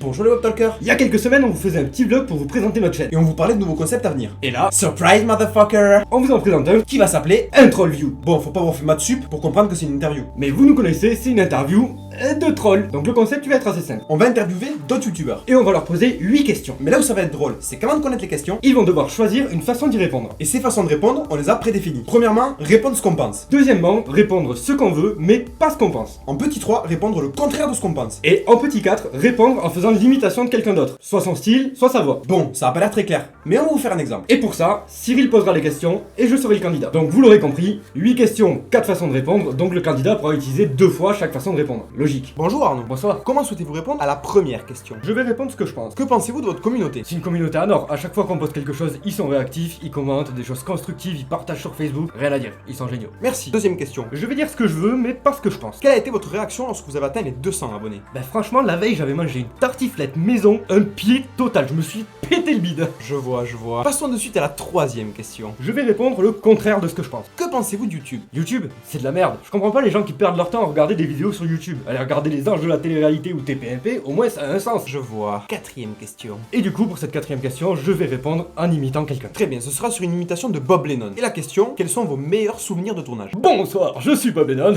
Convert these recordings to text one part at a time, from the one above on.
Bonjour les WebTalkers. Il y a quelques semaines, on vous faisait un petit vlog pour vous présenter notre chaîne. Et on vous parlait de nouveaux concepts à venir. Et là, Surprise motherfucker, on vous en présente un qui va s'appeler un troll view. Bon, faut pas avoir fait maths sup pour comprendre que c'est une interview. Mais vous nous connaissez, c'est une interview de troll. Donc le concept va être assez simple. On va interviewer d'autres youtubeurs. Et on va leur poser 8 questions. Mais là où ça va être drôle, c'est qu'avant de connaître les questions, Ils vont devoir choisir une façon d'y répondre. et ces façons de répondre, on les a prédéfinies. Premièrement, répondre ce qu'on pense. Deuxièmement, répondre ce qu'on veut, mais pas ce qu'on pense. En petit 3, répondre le contraire de ce qu'on pense. Et en petit 4, répondre en faisant l'imitation de quelqu'un d'autre. Soit son style, soit sa voix. Bon, ça a pas l'air très clair, mais on va vous faire un exemple. Et pour ça, Cyril posera les questions et je serai le candidat. Donc vous l'aurez compris, 8 questions, 4 façons de répondre, donc le candidat pourra utiliser 2 fois chaque façon de répondre. Logique. Bonjour Arnaud. Bonsoir. Comment souhaitez-vous répondre à la première question? Je vais répondre ce que je pense. Que pensez-vous de votre communauté? C'est une communauté en or. À chaque fois qu'on poste quelque chose, ils sont réactifs, ils commentent des choses constructives, ils partagent sur Facebook. Rien à dire, ils sont géniaux. Merci. Deuxième question. Je vais dire ce que je veux, mais pas ce que je pense. Quelle a été votre réaction lorsque vous avez atteint les 200 abonnés? Bah franchement, la veille, j'avais mangé une tartiflette maison, un pied total. Je me suis pété le bide. Je vois. Passons de suite à la troisième question. Je vais répondre le contraire de ce que je pense. Que pensez-vous de YouTube? YouTube, c'est de la merde. Je comprends pas les gens qui perdent leur temps à regarder des vidéos sur YouTube. Aller regarder les anges de la télé-réalité ou TPMP, au moins ça a un sens. Je vois. Quatrième question. Et du coup, pour cette quatrième question, je vais répondre en imitant quelqu'un. Très bien, ce sera sur une imitation de Bob Lennon. Et la question, quels sont vos meilleurs souvenirs de tournage? Bonsoir, je suis Bob Lennon.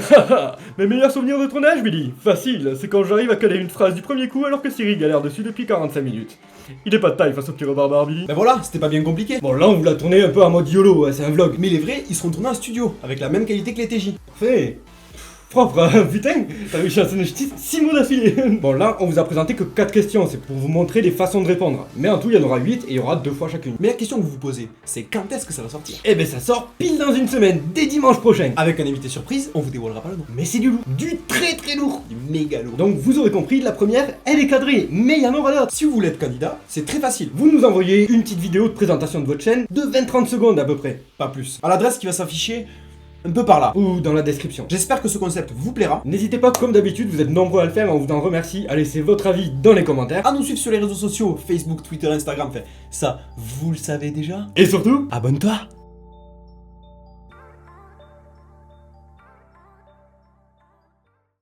Mes meilleurs souvenirs de tournage, Billy? Facile, c'est quand j'arrive à caler une phrase du premier coup alors que Cyril galère dessus depuis 45 minutes. Il est pas de taille face au petit rebarbare, Billy. Ben voilà, c'était pas bien compliqué. Bon, là, on vous l'a tourné un peu en mode YOLO, c'est un vlog. Mais les vrais, ils seront tournés en studio, avec la même qualité que les TJ. Parfait. Propre, hein. Putain, t'as réussi à sonner 6 mots d'affilée. Bon, là, on vous a présenté que 4 questions, c'est pour vous montrer les façons de répondre. Mais en tout, il y en aura 8 et il y aura 2 fois chacune. Mais la question que vous vous posez, c'est quand est-ce que ça va sortir? Eh ben, ça sort pile dans une semaine, dès dimanche prochain. Avec un invité surprise, on vous dévoilera pas le nom. Mais c'est du lourd. Du très très lourd, du méga lourd. Donc, vous aurez compris, la première, elle est cadrée, mais il y en aura d'autres. Si vous voulez être candidat, c'est très facile. Vous nous envoyez une petite vidéo de présentation de votre chaîne de 20-30 secondes à peu près. Pas plus. À l'adresse qui va s'afficher un peu par là. Ou dans la description. J'espère que ce concept vous plaira. N'hésitez pas, comme d'habitude, vous êtes nombreux à le faire, on vous en remercie, à laisser votre avis dans les commentaires. À nous suivre sur les réseaux sociaux, Facebook, Twitter, Instagram, ça, vous le savez déjà. Et surtout, Abonne-toi.